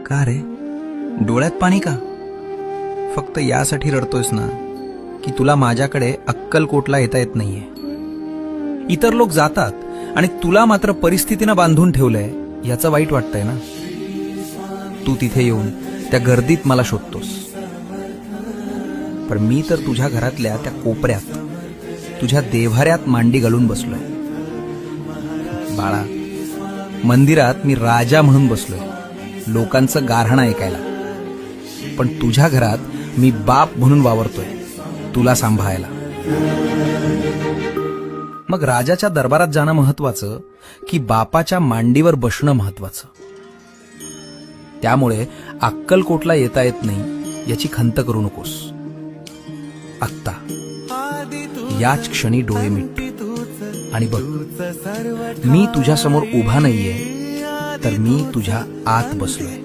का रे, डोळ्यात पाणी का? फक्त यासाठी रडतोयस ना की तुला माझ्याकडे अक्कलकोटला येता येत नाहीये. इतर लोक जातात आणि तुला मात्र परिस्थितीनं बांधून ठेवलंय याचं वाईट वाटतंय ना. तू तिथे येऊन त्या गर्दीत मला शोधतोस, पण मी तर तुझ्या घरातल्या त्या कोपऱ्यात तुझ्या देव्हाऱ्यात मांडी घालून बसलोय. बाळा, मंदिरात मी राजा म्हणून बसलोय, लोकांचं गारहाणं ऐकायला. पण तुझ्या घरात मी बाप म्हणून वावरतोय, तुला सांभाळायला. मग राजाच्या दरबारात जाणं महत्वाचं की बापाच्या मांडीवर बसणं महत्वाचं? त्यामुळे अक्कलकोटला येता येत नाही याची खंत करू नकोस. आत्ता याच क्षणी डोळे मिट आणि बघ, मी तुझ्या समोर उभा नाहीये, तर मी तुझ्या आत बसलोय.